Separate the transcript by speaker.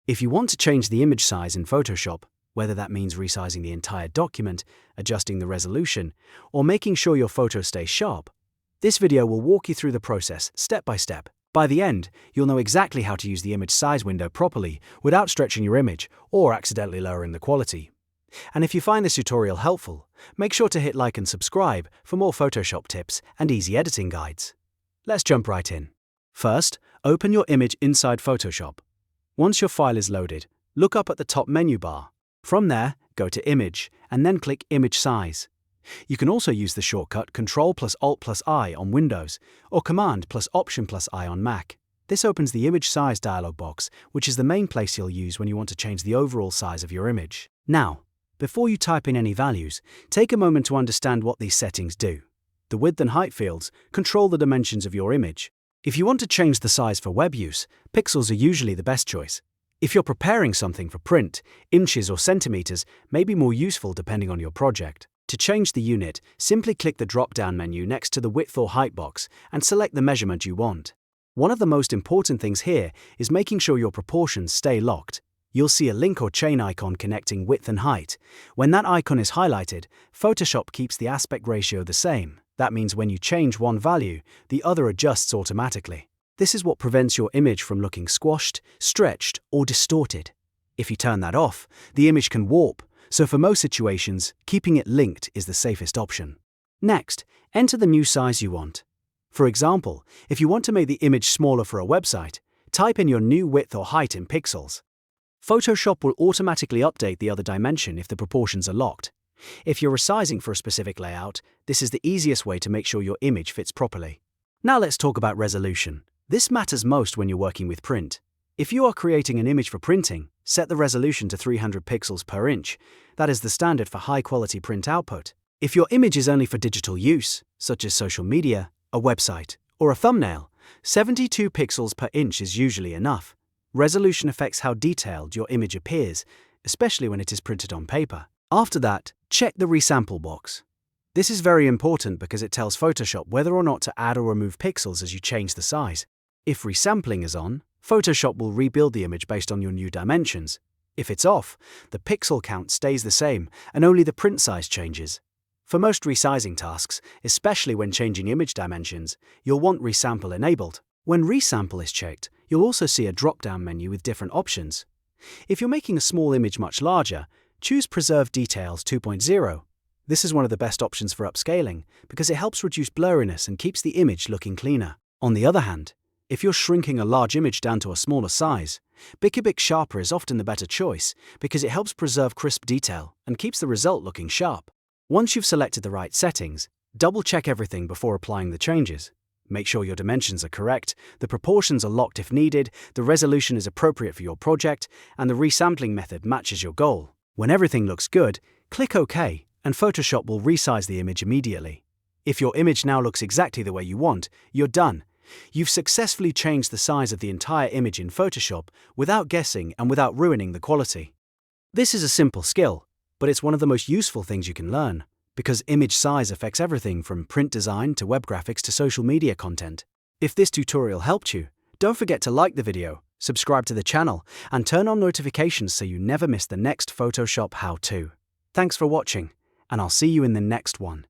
Speaker 1: If you want to change the image size in Photoshop, whether that means resizing the entire document, adjusting the resolution, or making sure your photo stays sharp, this video will walk you through the process step by step. By the end, you'll know exactly how to use the image size window properly without stretching your image or accidentally lowering the quality. And if you find this tutorial helpful, make sure to hit like and subscribe for more Photoshop tips and easy editing guides. Let's jump right in. First, open your image inside Photoshop. Once your file is loaded, look up at the top menu bar. From there, go to Image and then click Image Size. You can also use the shortcut Ctrl+Alt+I on Windows or Command+Option+I on Mac. This opens the Image Size dialog box, which is the main place you'll use when you want to change the overall size of your image. Now, before you type in any values, take a moment to understand what these settings do. The width and height fields control the dimensions of your image. If you want to change the size for web use, pixels are usually the best choice. If you're preparing something for print, inches or centimeters may be more useful depending on your project. To change the unit, simply click the drop-down menu next to the width or height box and select the measurement you want. One of the most important things here is making sure your proportions stay locked. You'll see a link or chain icon connecting width and height. When that icon is highlighted, Photoshop keeps the aspect ratio the same. That means when you change one value, the other adjusts automatically. This is what prevents your image from looking squashed, stretched, or distorted. If you turn that off, the image can warp, so for most situations, keeping it linked is the safest option. Next, enter the new size you want. For example, if you want to make the image smaller for a website, type in your new width or height in pixels. Photoshop will automatically update the other dimension if the proportions are locked. If you're resizing for a specific layout, this is the easiest way to make sure your image fits properly. Now let's talk about resolution. This matters most when you're working with print. If you are creating an image for printing, set the resolution to 300 pixels per inch. That is the standard for high-quality print output. If your image is only for digital use, such as social media, a website, or a thumbnail, 72 pixels per inch is usually enough. Resolution affects how detailed your image appears, especially when it is printed on paper. After that, check the resample box. This is very important because it tells Photoshop whether or not to add or remove pixels as you change the size. If resampling is on, Photoshop will rebuild the image based on your new dimensions. If it's off, the pixel count stays the same and only the print size changes. For most resizing tasks, especially when changing image dimensions, you'll want resample enabled. When resample is checked, you'll also see a drop-down menu with different options. If you're making a small image much larger, choose Preserve Details 2.0. This is one of the best options for upscaling because it helps reduce blurriness and keeps the image looking cleaner. On the other hand, if you're shrinking a large image down to a smaller size, Bicubic Sharper is often the better choice because it helps preserve crisp detail and keeps the result looking sharp. Once you've selected the right settings, double-check everything before applying the changes. Make sure your dimensions are correct, the proportions are locked if needed, the resolution is appropriate for your project, and the resampling method matches your goal. When everything looks good, click OK, and Photoshop will resize the image immediately. If your image now looks exactly the way you want, you're done. You've successfully changed the size of the entire image in Photoshop without guessing and without ruining the quality. This is a simple skill, but it's one of the most useful things you can learn, because image size affects everything from print design to web graphics to social media content. If this tutorial helped you, don't forget to like the video, subscribe to the channel, and turn on notifications so you never miss the next Photoshop how-to. Thanks for watching, and I'll see you in the next one.